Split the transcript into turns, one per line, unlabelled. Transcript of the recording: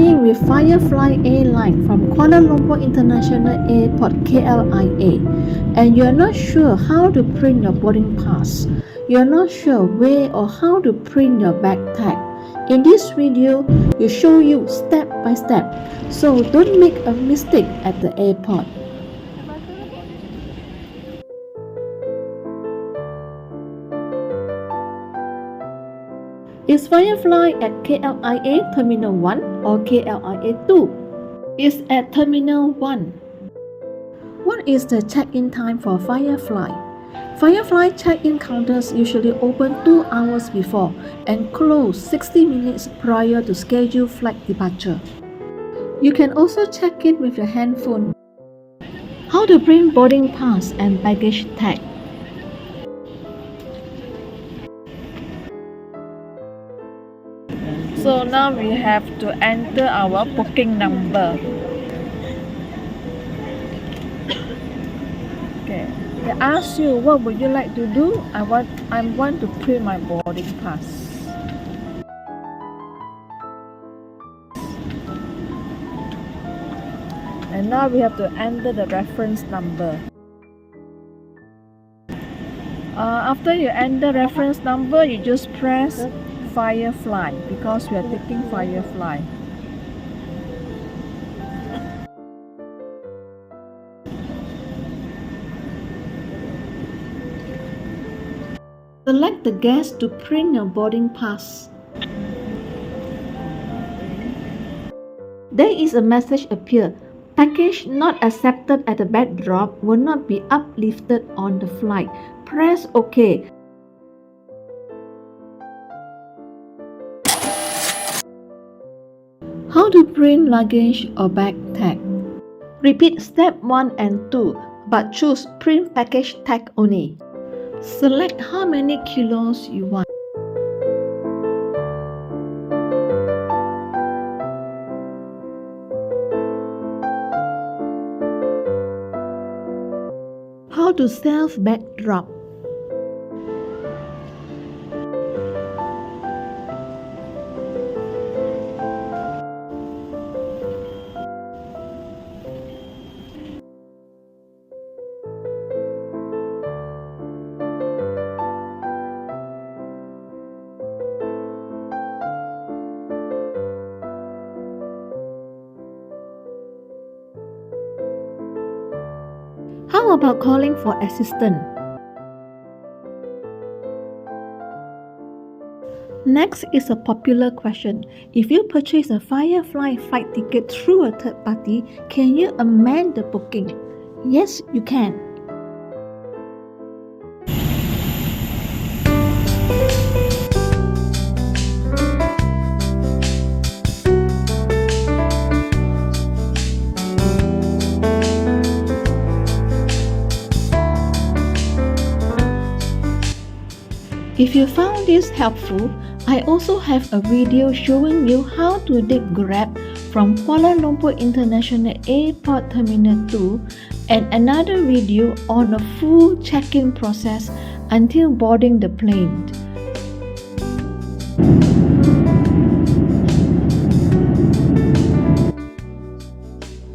flying with Firefly Airline from Kuala Lumpur International Airport KLIA, and you're not sure how to print your boarding pass, you're not sure where or how to print your bag tag. In this video, we show you step by step, so don't make a mistake at the airport. Is Firefly at KLIA Terminal 1 or KLIA 2? It's at Terminal 1. What is the check-in time for Firefly? Firefly check-in counters usually open 2 hours before and close 60 minutes prior to scheduled flight departure. You can also check in with your handphone. How to print boarding pass and baggage tag? So now we have to enter our booking number. Okay, they ask you what would you like to do. I want to print my boarding pass. And now we have to enter the reference number. After you enter reference number, you just press Firefly because we are taking Firefly. Select the guest to print your boarding pass. There is a message appear. Package not accepted at the bag drop will not be uplifted on the flight. Press OK. How to print luggage or bag tag? Repeat step 1 and 2, but choose print package tag only. Select how many kilos you want. How to self bag drop? How about calling for assistance? Next is a popular question. If you purchase a Firefly flight ticket through a third party, can you amend the booking? Yes, you can. If you found this helpful, I also have a video showing you how to take Grab from Kuala Lumpur International Airport Terminal 2 and another video on a full check-in process until boarding the plane.